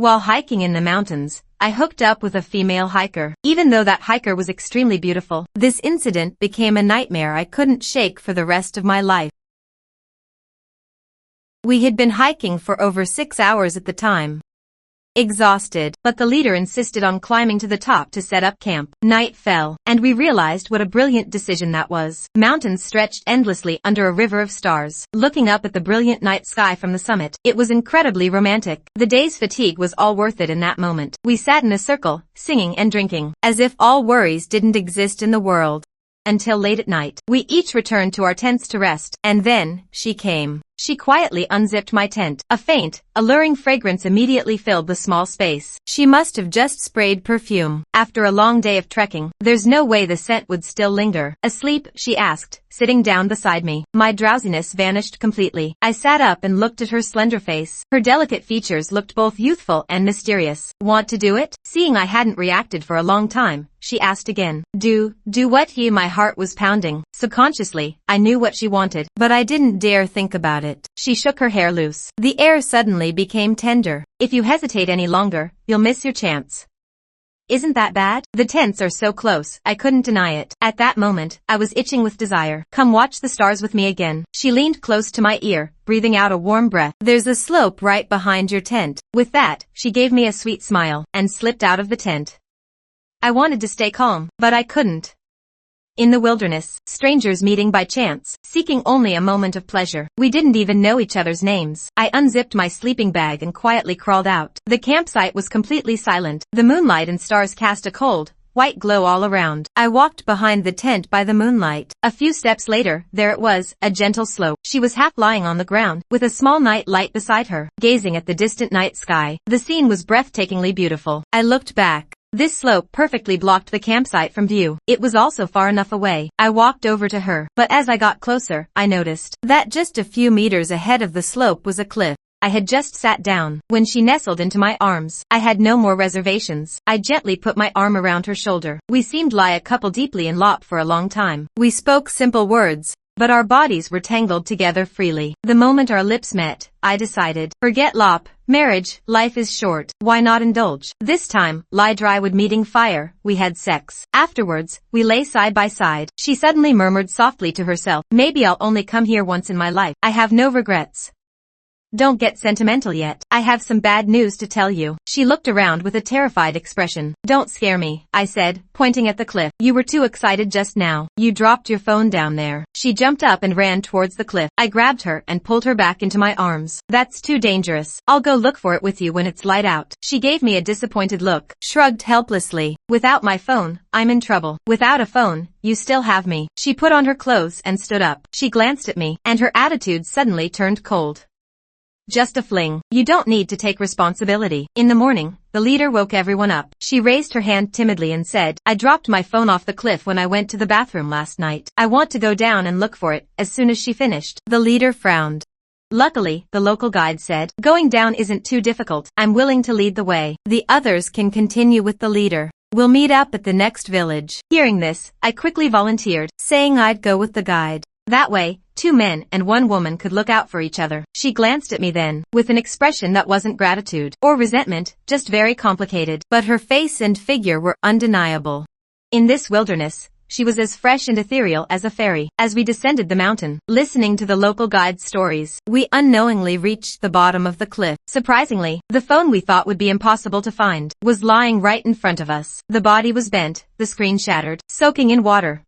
While hiking in the mountains, I hooked up with a female hiker. Even though that hiker was extremely beautiful, this incident became a nightmare I couldn't shake for the rest of my life. We had been hiking for over 6 hours at the time. Exhausted, but the leader insisted on climbing to the top to set up camp. Night fell, and we realized what a brilliant decision that was. Mountains stretched endlessly under a river of stars. Looking up at the brilliant night sky from the summit, it was incredibly romantic. The day's fatigue was all worth it in that moment. We sat in a circle, singing and drinking, as if all worries didn't exist in the world. Until late at night, we each returned to our tents to rest, and then, she came. She quietly unzipped my tent. A faint, alluring fragrance immediately filled the small space. She must have just sprayed perfume. After a long day of trekking, there's no way the scent would still linger. Asleep? She asked, sitting down beside me. My drowsiness vanished completely. I sat up and looked at her slender face. Her delicate features looked both youthful and mysterious. Want to do it? Seeing I hadn't reacted for a long time, she asked again. Do what? My heart was pounding. Subconsciously, I knew what she wanted, but I didn't dare think about it. She shook her hair loose. The air suddenly became tender. If you hesitate any longer, you'll miss your chance. Isn't that bad? The tents are so close, I couldn't deny it. At that moment, I was itching with desire. Come watch the stars with me again. She leaned close to my ear, breathing out a warm breath. There's a slope right behind your tent. With that, she gave me a sweet smile, and slipped out of the tent. I wanted to stay calm, but I couldn't. In the wilderness, strangers meeting by chance, seeking only a moment of pleasure. We didn't even know each other's names. I unzipped my sleeping bag and quietly crawled out. The campsite was completely silent. The moonlight and stars cast a cold, white glow all around. I walked behind the tent by the moonlight. A few steps later, there it was, a gentle slope. She was half lying on the ground, with a small night light beside her, gazing at the distant night sky. The scene was breathtakingly beautiful. I looked back. This slope perfectly blocked the campsite from view. It was also far enough away. I walked over to her, but as I got closer, I noticed that just a few meters ahead of the slope was a cliff. I had just sat down when she nestled into my arms. I had no more reservations. I gently put my arm around her shoulder. We seemed like a couple deeply in love for a long time. We spoke simple words, but our bodies were tangled together freely. The moment our lips met, I decided, forget lop, marriage, life is short, why not indulge? This time, lie dry would meeting fire, we had sex. Afterwards, we lay side by side. She suddenly murmured softly to herself, maybe I'll only come here once in my life. I have no regrets. Don't get sentimental yet. I have some bad news to tell you. She looked around with a terrified expression. Don't scare me, I said, pointing at the cliff. You were too excited just now. You dropped your phone down there. She jumped up and ran towards the cliff. I grabbed her and pulled her back into my arms. That's too dangerous. I'll go look for it with you when it's light out. She gave me a disappointed look, shrugged helplessly. Without my phone, I'm in trouble. Without a phone, you still have me. She put on her clothes and stood up. She glanced at me, and her attitude suddenly turned cold. Just a fling. You don't need to take responsibility. In the morning, the leader woke everyone up. She raised her hand timidly and said, I dropped my phone off the cliff when I went to the bathroom last night. I want to go down and look for it. As soon as she finished, the leader frowned. Luckily, the local guide said, going down isn't too difficult. I'm willing to lead the way. The others can continue with the leader. We'll meet up at the next village. Hearing this, I quickly volunteered, saying I'd go with the guide. That way, 2 men and 1 woman could look out for each other. She glanced at me then, with an expression that wasn't gratitude or resentment, just very complicated. But her face and figure were undeniable. In this wilderness, she was as fresh and ethereal as a fairy. As we descended the mountain, listening to the local guide's stories, we unknowingly reached the bottom of the cliff. Surprisingly, the phone we thought would be impossible to find was lying right in front of us. The body was bent, the screen shattered, soaking in water.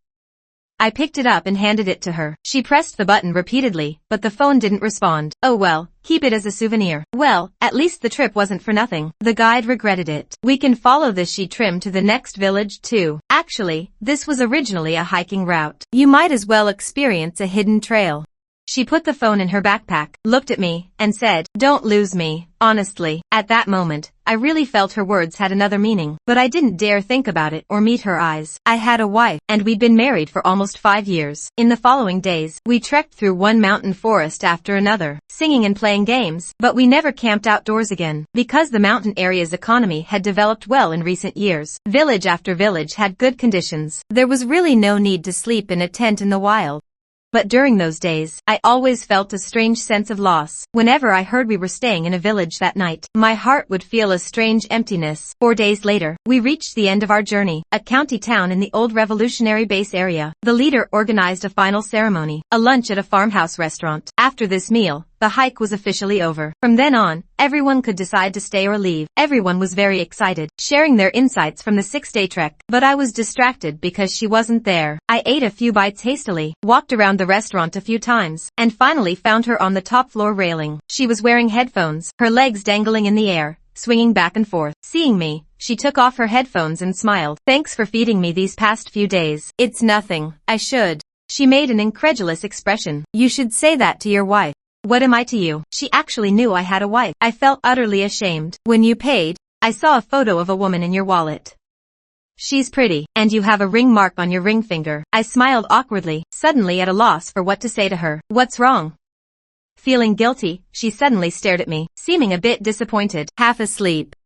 I picked it up and handed it to her. She pressed the button repeatedly, but the phone didn't respond. Oh well, keep it as a souvenir. Well, at least the trip wasn't for nothing. The guide regretted it. We can follow this she trimmed to the next village too. Actually, this was originally a hiking route. You might as well experience a hidden trail. She put the phone in her backpack, looked at me, and said, don't lose me, honestly. At that moment, I really felt her words had another meaning, but I didn't dare think about it or meet her eyes. I had a wife, and we'd been married for almost 5 years. In the following days, we trekked through one mountain forest after another, singing and playing games, but we never camped outdoors again. Because the mountain area's economy had developed well in recent years, village after village had good conditions. There was really no need to sleep in a tent in the wild. But during those days, I always felt a strange sense of loss. Whenever I heard we were staying in a village that night, my heart would feel a strange emptiness. 4 days later, we reached the end of our journey, a county town in the old revolutionary base area. The leader organized a final ceremony, a lunch at a farmhouse restaurant. After this meal, the hike was officially over. From then on, everyone could decide to stay or leave. Everyone was very excited, sharing their insights from the 6-day trek. But I was distracted because she wasn't there. I ate a few bites hastily, walked around the restaurant a few times, and finally found her on the top floor railing. She was wearing headphones, her legs dangling in the air, swinging back and forth. Seeing me, she took off her headphones and smiled. "Thanks for feeding me these past few days." "It's nothing. I should." She made an incredulous expression. "You should say that to your wife." "What am I to you?" She actually knew I had a wife. I felt utterly ashamed. "When you paid, I saw a photo of a woman in your wallet. She's pretty, and you have a ring mark on your ring finger." I smiled awkwardly, suddenly at a loss for what to say to her. "What's wrong?" Feeling guilty, she suddenly stared at me, seeming a bit disappointed. "Half asleep."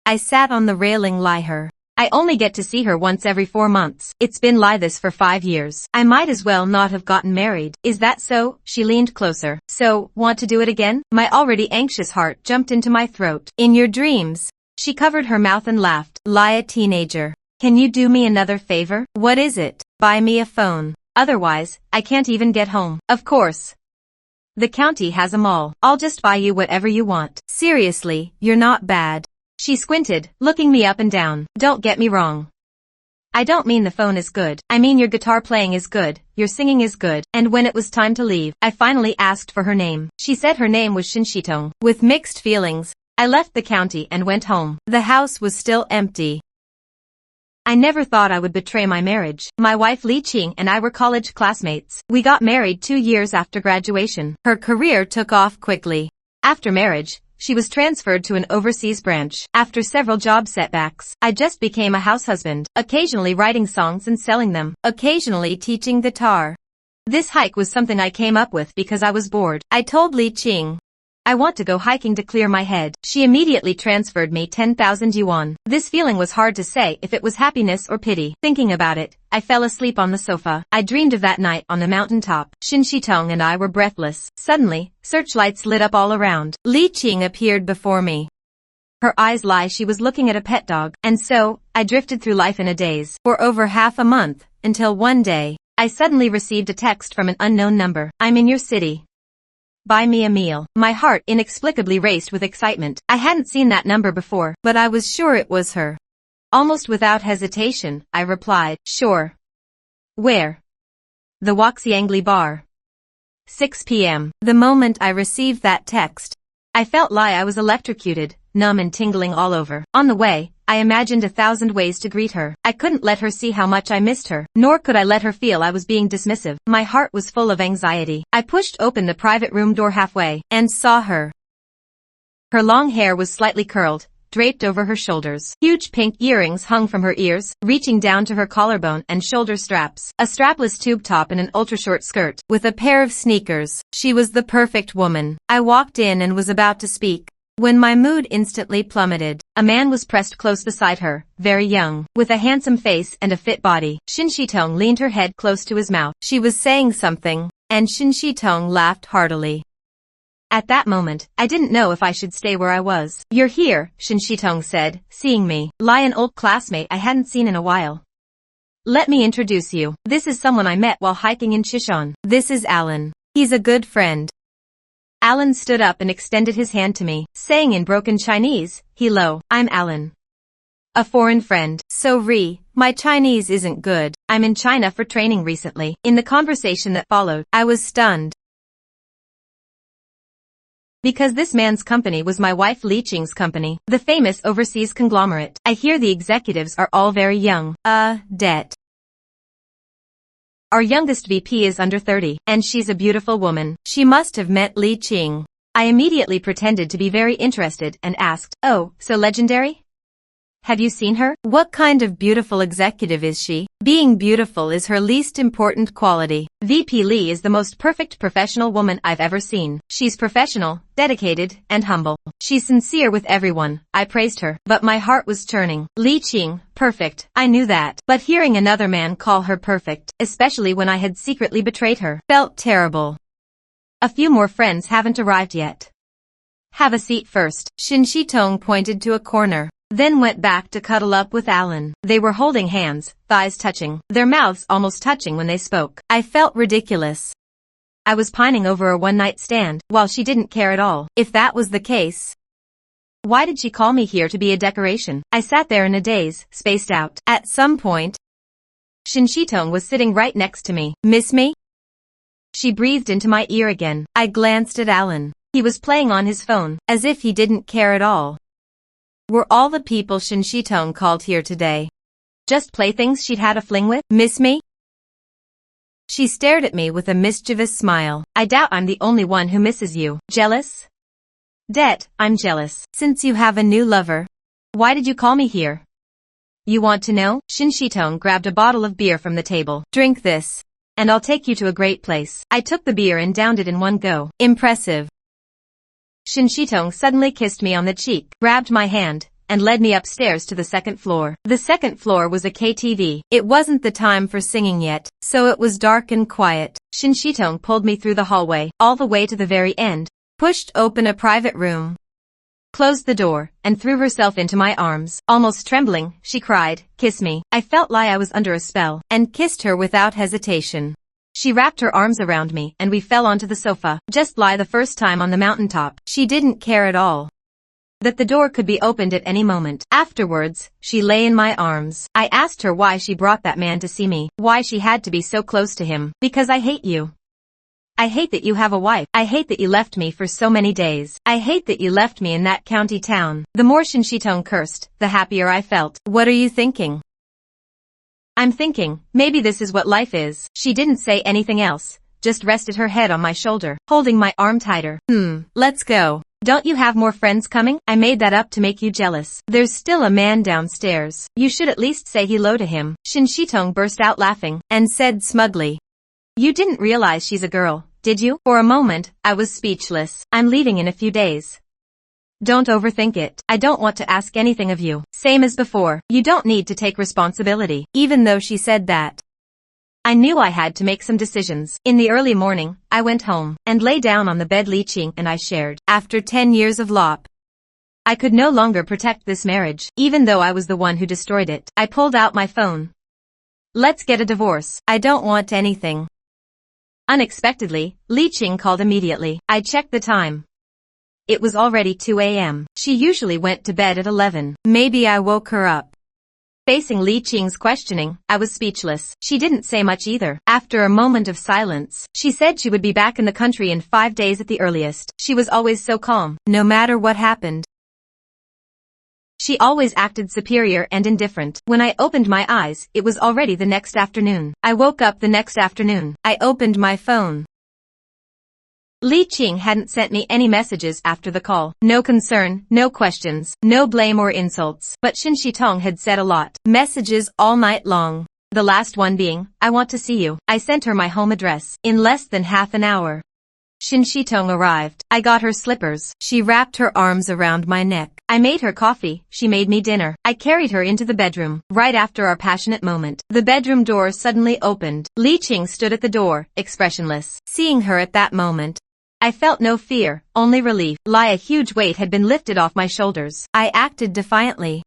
I sat on the railing like her. "I only get to see her once every 4 months. It's been like this for 5 years. I might as well not have gotten married." "Is that so?" She leaned closer. "So, want to do it again?" My already anxious heart jumped into my throat. "In your dreams." She covered her mouth and laughed. "Lie, a teenager. Can you do me another favor?" "What is it?" "Buy me a phone. Otherwise, I can't even get home." "Of course. The county has a mall. I'll just buy you whatever you want." "Seriously, you're not bad." She squinted, looking me up and down. "Don't get me wrong. I don't mean the phone is good. I mean your guitar playing is good, your singing is good." And when it was time to leave, I finally asked for her name. She said her name was Shinshitong. With mixed feelings, I left the county and went home. The house was still empty. I never thought I would betray my marriage. My wife Li Qing and I were college classmates. We got married 2 years after graduation. Her career took off quickly. After marriage, she was transferred to an overseas branch. After several job setbacks, I just became a house husband, occasionally writing songs and selling them, occasionally teaching guitar. This hike was something I came up with because I was bored. I told Li Qing, "I want to go hiking to clear my head." She immediately transferred me 10,000 yuan. This feeling was hard to say if it was happiness or pity. Thinking about it, I fell asleep on the sofa. I dreamed of that night on the mountaintop. Shinshitong and I were breathless. Suddenly, searchlights lit up all around. Li Qing appeared before me. Her eyes lie, she was looking at a pet dog. And so, I drifted through life in a daze. For over half a month, until one day, I suddenly received a text from an unknown number. "I'm in your city. Buy me a meal." My heart inexplicably raced with excitement. I hadn't seen that number before, but I was sure it was her. Almost without hesitation, I replied, "Sure." "Where?" "The Waxiangli bar. 6 p.m. The moment I received that text, I felt like I was electrocuted, numb and tingling all over. On the way, I imagined 1,000 ways to greet her. I couldn't let her see how much I missed her, nor could I let her feel I was being dismissive. My heart was full of anxiety. I pushed open the private room door halfway, and saw her. Her long hair was slightly curled, draped over her shoulders. Huge pink earrings hung from her ears, reaching down to her collarbone and shoulder straps. A strapless tube top and an ultra-short skirt, with a pair of sneakers. She was the perfect woman. I walked in and was about to speak, when my mood instantly plummeted. A man was pressed close beside her, very young, with a handsome face and a fit body. Shinshitong leaned her head close to his mouth. She was saying something, and Shinshitong laughed heartily. At that moment, I didn't know if I should stay where I was. "You're here," Shinshitong said, seeing me. Lie, an old classmate I hadn't seen in a while. "Let me introduce you. This is someone I met while hiking in Chishan. This is Alan. He's a good friend." Alan stood up and extended his hand to me, saying in broken Chinese, "Hello, I'm Alan. A foreign friend." "Sorry, my Chinese isn't good. I'm in China for training recently." In the conversation that followed, I was stunned. Because this man's company was my wife Li Qing's company, the famous overseas conglomerate. I hear the executives are all very young. Debt. Our youngest VP is under 30, and she's a beautiful woman. She must have met Li Qing. I immediately pretended to be very interested and asked, "Oh, so legendary?" Have you seen her? What kind of beautiful executive is she? Being beautiful is her least important quality. VP Lee is the most perfect professional woman I've ever seen. She's professional, dedicated, and humble. She's sincere with everyone. I praised her, but my heart was churning. Li Qing, perfect. I knew that. But hearing another man call her perfect, especially when I had secretly betrayed her, felt terrible. A few more friends haven't arrived yet. Have a seat first. Shin Shitong pointed to a corner, then went back to cuddle up with Alan. They were holding hands, thighs touching, their mouths almost touching when they spoke. I felt ridiculous. I was pining over a one-night stand, while she didn't care at all. If that was the case, why did she call me here to be a decoration? I sat there in a daze, spaced out. At some point, Shin Shitong was sitting right next to me. Miss me? She breathed into my ear again. I glanced at Alan. He was playing on his phone, as if he didn't care at all. Were all the people Shin Shitong called here today just playthings she'd had a fling with? Miss me? She stared at me with a mischievous smile. I doubt I'm the only one who misses you. Jealous? Det, I'm jealous. Since you have a new lover, why did you call me here? You want to know? Shin Shitong grabbed a bottle of beer from the table. Drink this, and I'll take you to a great place. I took the beer and downed it in one go. Impressive. Shin Shitong suddenly kissed me on the cheek, grabbed my hand, and led me upstairs to the second floor. The second floor was a KTV. It wasn't the time for singing yet, so it was dark and quiet. Shin Shitong pulled me through the hallway, all the way to the very end, pushed open a private room, closed the door, and threw herself into my arms. Almost trembling, she cried, "Kiss me." I felt like I was under a spell, and kissed her without hesitation. She wrapped her arms around me, and we fell onto the sofa, just like the first time on the mountaintop. She didn't care at all that the door could be opened at any moment. Afterwards, she lay in my arms. I asked her why she brought that man to see me, why she had to be so close to him. Because I hate you. I hate that you have a wife. I hate that you left me for so many days. I hate that you left me in that county town. The more Shin Shitong cursed, the happier I felt. What are you thinking? I'm thinking, maybe this is what life is. She didn't say anything else, just rested her head on my shoulder, holding my arm tighter. Let's go. Don't you have more friends coming? I made that up to make you jealous. There's still a man downstairs. You should at least say hello to him. Shin Shitong burst out laughing, and said smugly, "You didn't realize she's a girl, did you?" For a moment, I was speechless. I'm leaving in a few days. Don't overthink it. I don't want to ask anything of you. Same as before. You don't need to take responsibility. Even though she said that, I knew I had to make some decisions. In the early morning, I went home and lay down on the bed Li Qing and I shared. After 10 years of LOP, I could no longer protect this marriage, even though I was the one who destroyed it. I pulled out my phone. Let's get a divorce. I don't want anything. Unexpectedly, Li Qing called immediately. I checked the time. It was already 2 a.m. She usually went to bed at 11. Maybe I woke her up. Facing Li Qing's questioning, I was speechless. She didn't say much either. After a moment of silence, she said she would be back in the country in 5 days at the earliest. She was always so calm, no matter what happened. She always acted superior and indifferent. When I opened my eyes, it was already the next afternoon. I woke up the next afternoon. I opened my phone. Li Qing hadn't sent me any messages after the call. No concern, no questions, no blame or insults. But Shin Shitong had said a lot. Messages all night long. The last one being, "I want to see you." I sent her my home address. In less than half an hour, Shin Shitong arrived. I got her slippers. She wrapped her arms around my neck. I made her coffee. She made me dinner. I carried her into the bedroom. Right after our passionate moment, the bedroom door suddenly opened. Li Qing stood at the door, expressionless. Seeing her at that moment, I felt no fear, only relief. Like a huge weight had been lifted off my shoulders. I acted defiantly,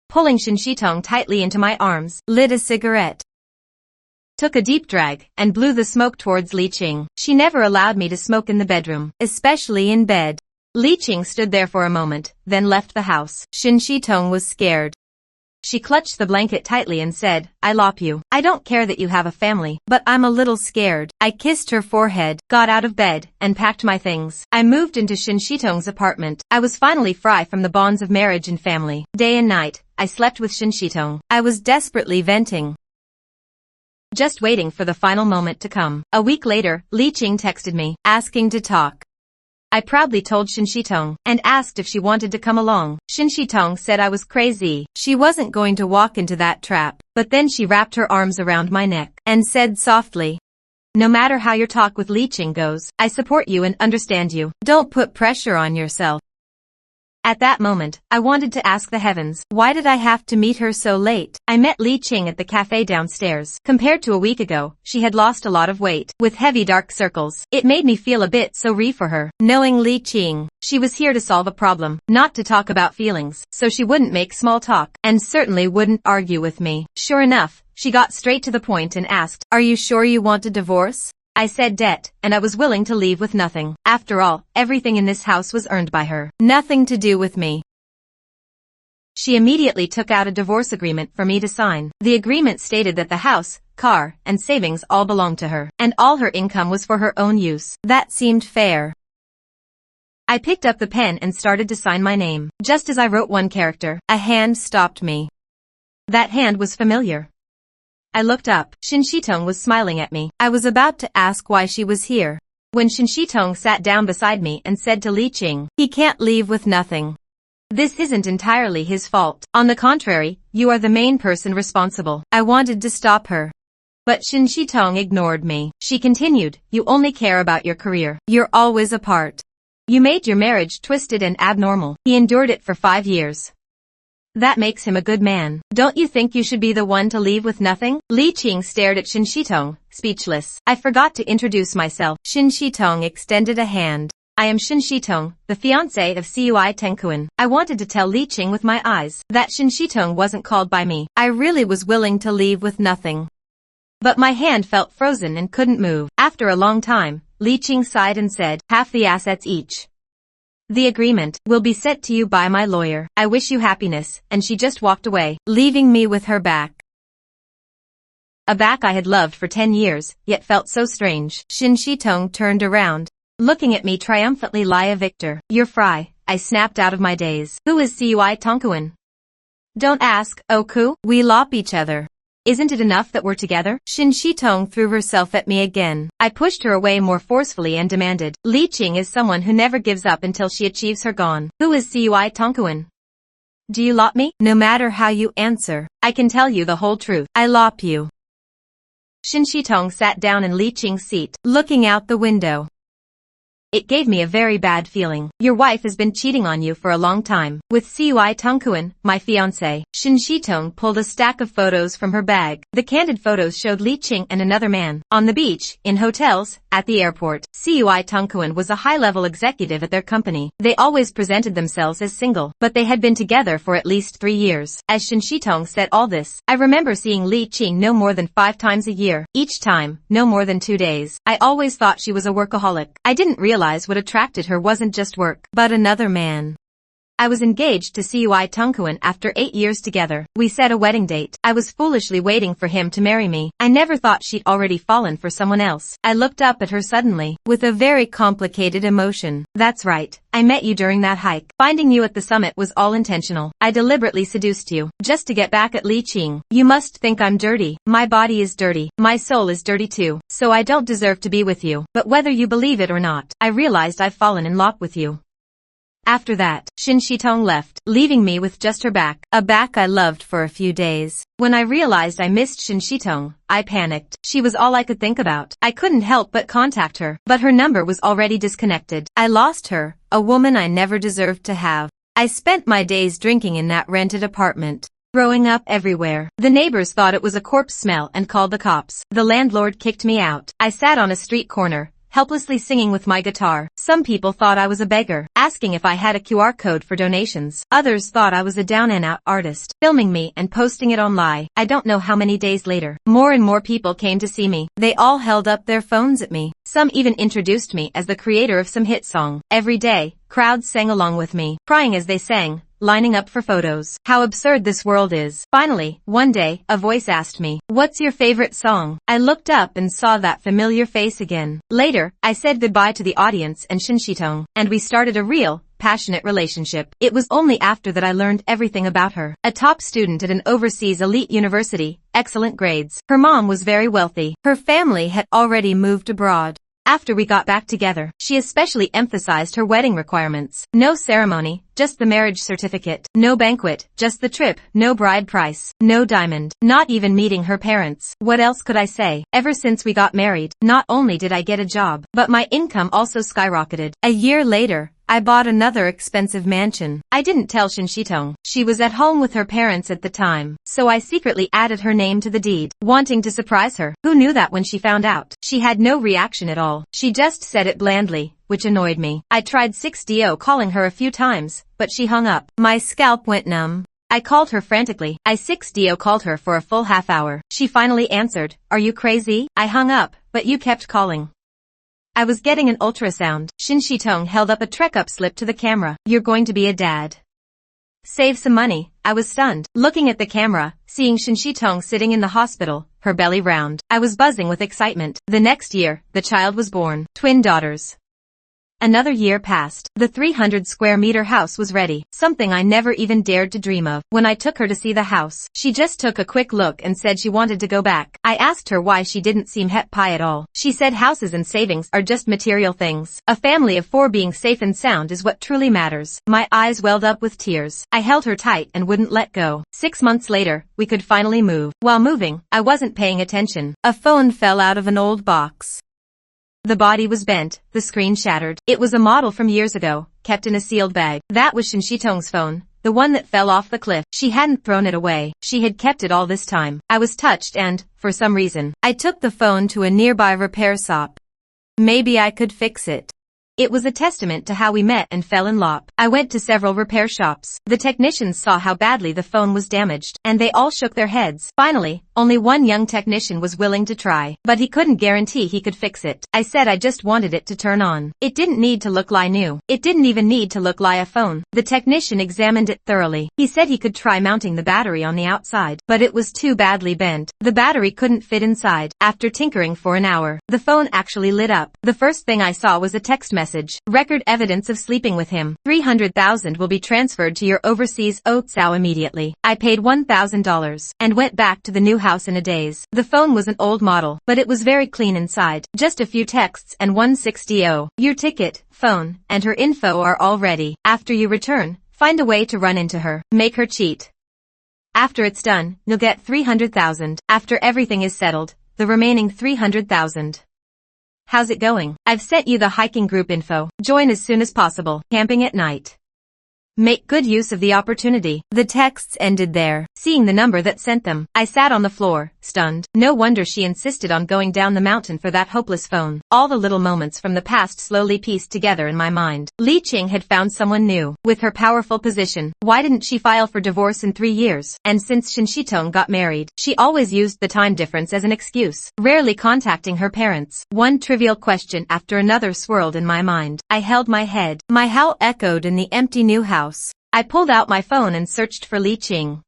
pulling Shin Shitong tightly into my arms, lit a cigarette, took a deep drag, and blew the smoke towards Li Qing. She never allowed me to smoke in the bedroom, especially in bed. Li Qing stood there for a moment, then left the house. Shin Shitong was scared. She clutched the blanket tightly and said, "I lop you. I don't care that you have a family, but I'm a little scared." I kissed her forehead, got out of bed, and packed my things. I moved into Shin Shitong's apartment. I was finally free from the bonds of marriage and family. Day and night, I slept with Shin Shitong. I was desperately venting, just waiting for the final moment to come. A week later, Li Qing texted me, asking to talk. I proudly told Shin Shitong and asked if she wanted to come along. Shin Shitong said I was crazy. She wasn't going to walk into that trap, but then she wrapped her arms around my neck and said softly, "No matter how your talk with Li Qing goes, I support you and understand you. Don't put pressure on yourself." At that moment, I wanted to ask the heavens, why did I have to meet her so late? I met Li Qing at the cafe downstairs. Compared to a week ago, she had lost a lot of weight, with heavy dark circles. It made me feel a bit sorry for her, knowing Li Qing. She was here to solve a problem, not to talk about feelings, so she wouldn't make small talk, and certainly wouldn't argue with me. Sure enough, she got straight to the point and asked, "Are you sure you want a divorce?" I said debt, and I was willing to leave with nothing. After all, everything in this house was earned by her. Nothing to do with me. She immediately took out a divorce agreement for me to sign. The agreement stated that the house, car, and savings all belonged to her, and all her income was for her own use. That seemed fair. I picked up the pen and started to sign my name. Just as I wrote one character, a hand stopped me. That hand was familiar. I looked up. Shin Shitong was smiling at me. I was about to ask why she was here, when Shin Shitong sat down beside me and said to Li Qing, "He can't leave with nothing. This isn't entirely his fault. On the contrary, you are the main person responsible." I wanted to stop her, but Shin Shitong ignored me. She continued, "You only care about your career. You're always apart. You made your marriage twisted and abnormal. He endured it for 5 years. That makes him a good man. Don't you think you should be the one to leave with nothing?" Li Qing stared at Shin Shitong, speechless. I forgot to introduce myself. Shin Shitong extended a hand. "I am Shin Shitong, the fiancé of Cui Tengkuan." I wanted to tell Li Qing with my eyes that Shin Shitong wasn't called by me. I really was willing to leave with nothing. But my hand felt frozen and couldn't move. After a long time, Li Qing sighed and said, "Half the assets each. The agreement will be sent to you by my lawyer. I wish you happiness," and she just walked away, leaving me with her back. A back I had loved for 10 years, yet felt so strange. Shin Shitong turned around, looking at me triumphantly. "Lia Victor, you're Fry," I snapped out of my daze. "Who is Cui Tongkuan?" "Don't ask, Oku. We lop each other. Isn't it enough that we're together?" Shin Shitong threw herself at me again. I pushed her away more forcefully and demanded, "Li Qing is someone who never gives up until she achieves her goal. Who is Cui Tongkuan? Do you lop me?" "No matter how you answer, I can tell you the whole truth. I lop you." Shin Shitong sat down in Li Qing's seat, looking out the window. It gave me a very bad feeling. "Your wife has been cheating on you for a long time, with Cui Tongkuan, my fiancé." Shin Shitong pulled a stack of photos from her bag. The candid photos showed Li Qing and another man, on the beach, in hotels, at the airport. Cui Tongkuan was a high-level executive at their company. They always presented themselves as single, but they had been together for at least 3 years. As Shin Shitong said all this, I remember seeing Li Qing no more than 5 times a year, each time, no more than 2 days. I always thought she was a workaholic. I didn't realize what attracted her wasn't just work, but another man. I was engaged to Cui Tongkuan after 8 years together. We set a wedding date. I was foolishly waiting for him to marry me. I never thought she'd already fallen for someone else. I looked up at her suddenly, with a very complicated emotion. "That's right. I met you during that hike. Finding you at the summit was all intentional. I deliberately seduced you, just to get back at Li Qing. You must think I'm dirty. My body is dirty. My soul is dirty too. So I don't deserve to be with you. But whether you believe it or not, I realized I've fallen in love with you." After that, Shin Shitong left, leaving me with just her back, a back I loved for a few days. When I realized I missed Shin Shitong, I panicked. She was all I could think about. I couldn't help but contact her, but her number was already disconnected. I lost her, a woman I never deserved to have. I spent my days drinking in that rented apartment, throwing up everywhere. The neighbors thought it was a corpse smell and called the cops. The landlord kicked me out. I sat on a street corner, helplessly singing with my guitar. Some people thought I was a beggar, asking if I had a QR code for donations. Others thought I was a down-and-out artist, filming me and posting it online. I don't know how many days later, more and more people came to see me. They all held up their phones at me. Some even introduced me as the creator of some hit song. Every day, crowds sang along with me, crying as they sang, lining up for photos. How absurd this world is. Finally, one day, a voice asked me, "What's your favorite song?" I looked up and saw that familiar face again. Later, I said goodbye to the audience and Shin Shitong, and we started a real, passionate relationship. It was only after that I learned everything about her. A top student at an overseas elite university, excellent grades. Her mom was very wealthy. Her family had already moved abroad. After we got back together, she especially emphasized her wedding requirements. No ceremony, just the marriage certificate. No banquet, just the trip. No bride price. No diamond. Not even meeting her parents. What else could I say? Ever since we got married, not only did I get a job, but my income also skyrocketed. A year later, I bought another expensive mansion. I didn't tell Shinshitong. She was at home with her parents at the time, so I secretly added her name to the deed, wanting to surprise her. Who knew that when she found out? She had no reaction at all. She just said it blandly, which annoyed me. I tried 6DO calling her a few times, but she hung up. My scalp went numb. I called her frantically. I 6DO called her for a full half hour. She finally answered. Are you crazy? I hung up, but you kept calling. I was getting an ultrasound. Shinshitong held up a trek-up slip to the camera. You're going to be a dad. Save some money. I was stunned. Looking at the camera, seeing Shinshitong sitting in the hospital, her belly round. I was buzzing with excitement. The next year, the child was born. Twin daughters. Another year passed. The 300 square meter house was ready, something I never even dared to dream of. When I took her to see the house, she just took a quick look and said she wanted to go back. I asked her why she didn't seem happy at all. She said houses and savings are just material things. A family of 4 being safe and sound is what truly matters. My eyes welled up with tears. I held her tight and wouldn't let go. 6 months later, we could finally move. While moving, I wasn't paying attention. A phone fell out of an old box. The body was bent, the screen shattered. It was a model from years ago, kept in a sealed bag. That was Shinshitong's phone, the one that fell off the cliff. She hadn't thrown it away. She had kept it all this time. I was touched and, for some reason, I took the phone to a nearby repair shop. Maybe I could fix it. It was a testament to how we met and fell in love. I went to several repair shops. The technicians saw how badly the phone was damaged, and they all shook their heads. Finally, only one young technician was willing to try, but he couldn't guarantee he could fix it. I said I just wanted it to turn on. It didn't need to look like new. It didn't even need to look like a phone. The technician examined it thoroughly. He said he could try mounting the battery on the outside, but it was too badly bent. The battery couldn't fit inside. After tinkering for an hour, the phone actually lit up. The first thing I saw was a text message. Record evidence of sleeping with him. 300,000 will be transferred to your overseas Otsao immediately. I paid $1,000 and went back to the new house in a daze. The phone was an old model, but it was very clean inside. Just a few texts and 160. Your ticket, phone, and her info are all ready. After you return, find a way to run into her. Make her cheat. After it's done, you'll get 300,000. After everything is settled, the remaining 300,000. How's it going? I've sent you the hiking group info. Join as soon as possible. Camping at night. Make good use of the opportunity. The texts ended there. Seeing the number that sent them, I sat on the floor, stunned. No wonder she insisted on going down the mountain for that hopeless phone. All the little moments from the past slowly pieced together in my mind. Li Qing had found someone new. With her powerful position, why didn't she file for divorce in 3 years? And since Shinshitong got married, she always used the time difference as an excuse, rarely contacting her parents. One trivial question after another swirled in my mind. I held my head. My howl echoed in the empty new house. I pulled out my phone and searched for Li Qing.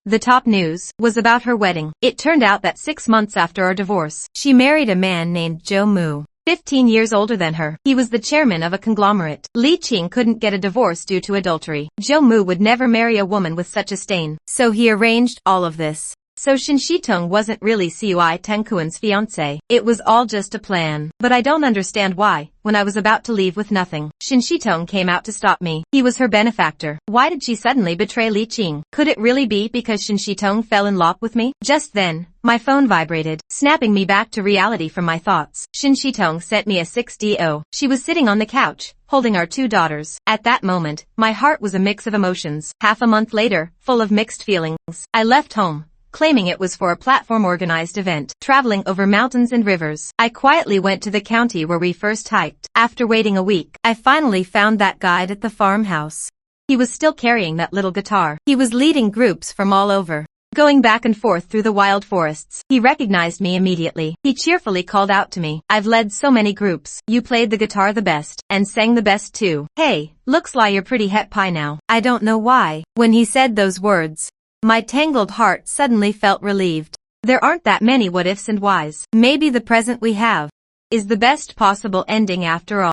The top news was about her wedding. It turned out that 6 months after our divorce, she married a man named Zhou Mu, 15 years older than her. He was the chairman of a conglomerate. Li Qing couldn't get a divorce due to adultery. Zhou Mu would never marry a woman with such a stain, so he arranged all of this. So Shinshitong wasn't really Cui Tenkuan's fiancé. It was all just a plan. But I don't understand why, when I was about to leave with nothing, Shinshitong came out to stop me. He was her benefactor. Why did she suddenly betray Li Qing? Could it really be because Shinshitong fell in love with me? Just then, my phone vibrated, snapping me back to reality from my thoughts. Shinshitong sent me a 6DO. She was sitting on the couch, holding our 2 daughters. At that moment, my heart was a mix of emotions. Half a month later, full of mixed feelings, I left home, claiming it was for a platform-organized event, traveling over mountains and rivers. I quietly went to the county where we first hiked. After waiting a week, I finally found that guide at the farmhouse. He was still carrying that little guitar. He was leading groups from all over, going back and forth through the wild forests. He recognized me immediately. He cheerfully called out to me. I've led so many groups. You played the guitar the best, and sang the best too. Hey, looks like you're pretty happy now. I don't know why. When he said those words, my tangled heart suddenly felt relieved. There aren't that many what ifs and whys. Maybe the present we have is the best possible ending after all.